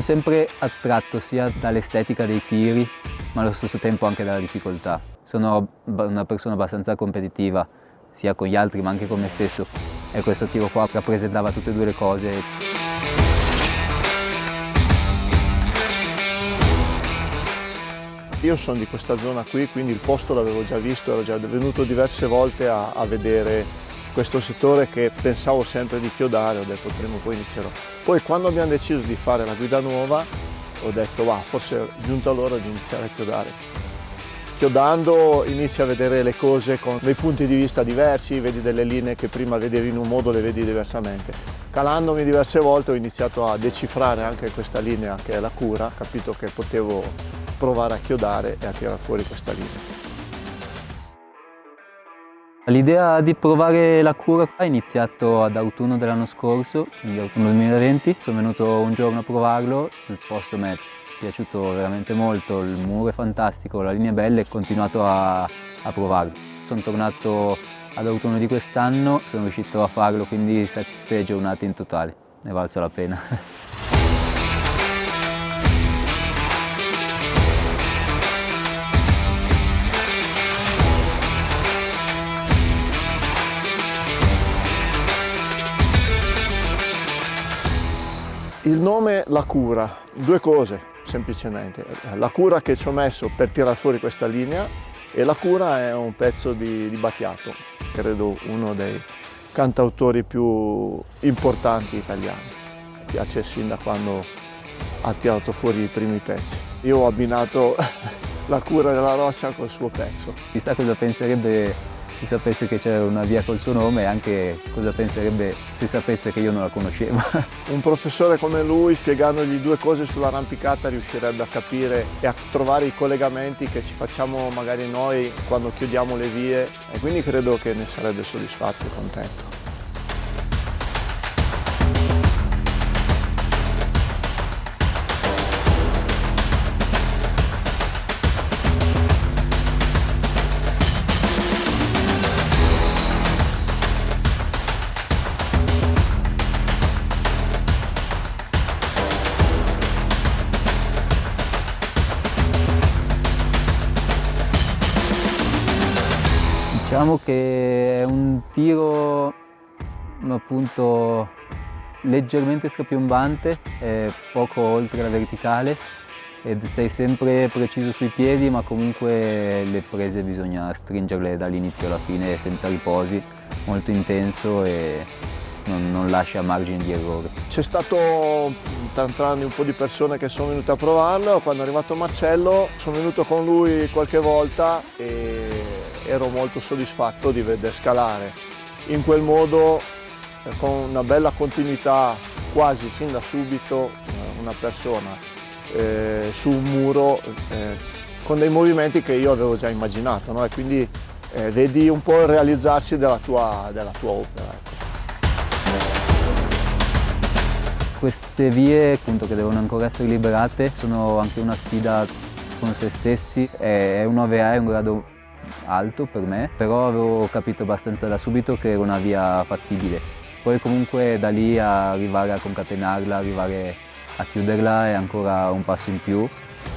sempre attratto sia dall'estetica dei tiri, ma allo stesso tempo anche dalla difficoltà. Sono una persona abbastanza competitiva, sia con gli altri ma anche con me stesso, e questo tiro qua rappresentava tutte e due le cose. Io sono di questa zona qui, quindi il posto l'avevo già visto, ero già venuto diverse volte a vedere questo settore che pensavo sempre di chiodare, ho detto prima o poi inizierò. Poi quando abbiamo deciso di fare la guida nuova ho detto va, forse è giunta l'ora di iniziare a chiodare. Chiodando inizi a vedere le cose con dei punti di vista diversi, vedi delle linee che prima vedevi in un modo, le vedi diversamente. Calandomi diverse volte ho iniziato a decifrare anche questa linea che è la cura, ho capito che potevo provare a chiodare e a tirare fuori questa linea. L'idea di provare la cura è iniziato ad autunno dell'anno scorso, quindi autunno 2020. Sono venuto un giorno a provarlo, il posto mi è piaciuto veramente molto, il muro è fantastico, la linea è bella e ho continuato a provarlo. Sono tornato ad autunno di quest'anno, sono riuscito a farlo, quindi 7 giornate in totale, ne è valsa la pena. Il nome La Cura, due cose semplicemente, la cura che ci ho messo per tirar fuori questa linea e la cura è un pezzo di Battiato, credo uno dei cantautori più importanti italiani. Mi piace sin da quando ha tirato fuori i primi pezzi. Io ho abbinato la cura della roccia col suo pezzo. Chissà cosa penserebbe se sapesse che c'era una via col suo nome e anche cosa penserebbe se sapesse che io non la conoscevo. Un professore come lui, spiegandogli due cose sull'arrampicata, riuscirebbe a capire e a trovare i collegamenti che ci facciamo magari noi quando chiudiamo le vie, e quindi credo che ne sarebbe soddisfatto e contento. Diciamo che è un tiro appunto leggermente strapiombante, poco oltre la verticale, ed sei sempre preciso sui piedi, ma comunque le prese bisogna stringerle dall'inizio alla fine senza riposi, molto intenso e non lascia margini di errore. C'è stato tanti anni un po' di persone che sono venute a provarlo, quando è arrivato Marcello sono venuto con lui qualche volta e ero molto soddisfatto di vedere scalare in quel modo, con una bella continuità quasi sin da subito, una persona su un muro con dei movimenti che io avevo già immaginato, no? E quindi vedi un po' il realizzarsi della tua opera. Ecco. Queste vie appunto che devono ancora essere liberate sono anche una sfida con se stessi, è un OVA, è un grado alto per me, però avevo capito abbastanza da subito che era una via fattibile. Poi comunque da lì a arrivare a concatenarla, arrivare a chiuderla è ancora un passo in più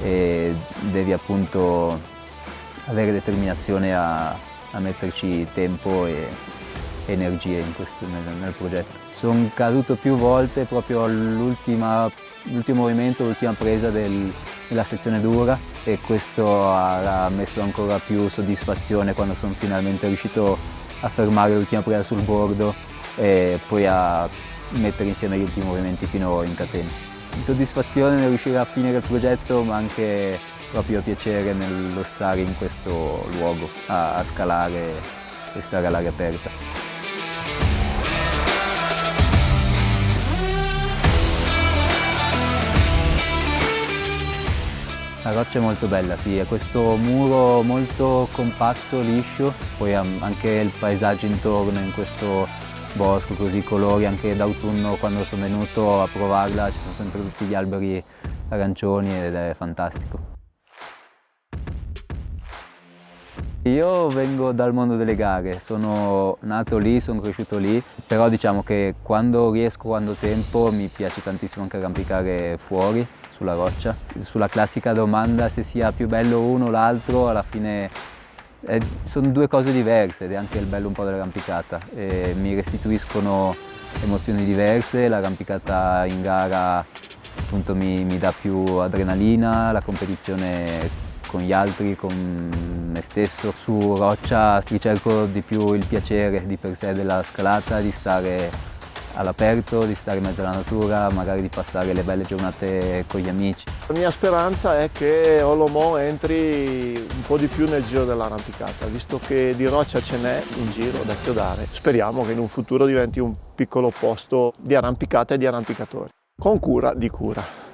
e devi appunto avere determinazione a metterci tempo e energie nel progetto. Sono caduto più volte proprio all'ultimo movimento, l'ultima presa della sezione dura, e questo ha messo ancora più soddisfazione quando sono finalmente riuscito a fermare l'ultima presa sul bordo e poi a mettere insieme gli ultimi movimenti fino in catena. Soddisfazione nel riuscire a finire il progetto, ma anche proprio piacere nello stare in questo luogo, a scalare e stare all'aria aperta. La roccia è molto bella, sì, è questo muro molto compatto, liscio, poi anche il paesaggio intorno in questo bosco, così i colori, anche d'autunno quando sono venuto a provarla ci sono sempre tutti gli alberi arancioni ed è fantastico. Io vengo dal mondo delle gare, sono nato lì, sono cresciuto lì, però diciamo che quando riesco, quando ho tempo, mi piace tantissimo anche arrampicare fuori, sulla roccia. Sulla classica domanda se sia più bello uno o l'altro, alla fine sono due cose diverse ed è anche il bello un po' dell'arrampicata. Mi restituiscono emozioni diverse, l'arrampicata in gara appunto mi dà più adrenalina, la competizione con gli altri, con me stesso. Su roccia ricerco di più il piacere di per sé della scalata, di stare all'aperto, di stare in mezzo alla natura, magari di passare le belle giornate con gli amici. La mia speranza è che Olomouc entri un po' di più nel giro dell'arrampicata, visto che di roccia ce n'è in giro da chiodare. Speriamo che in un futuro diventi un piccolo posto di arrampicata e di arrampicatori, con cura di cura.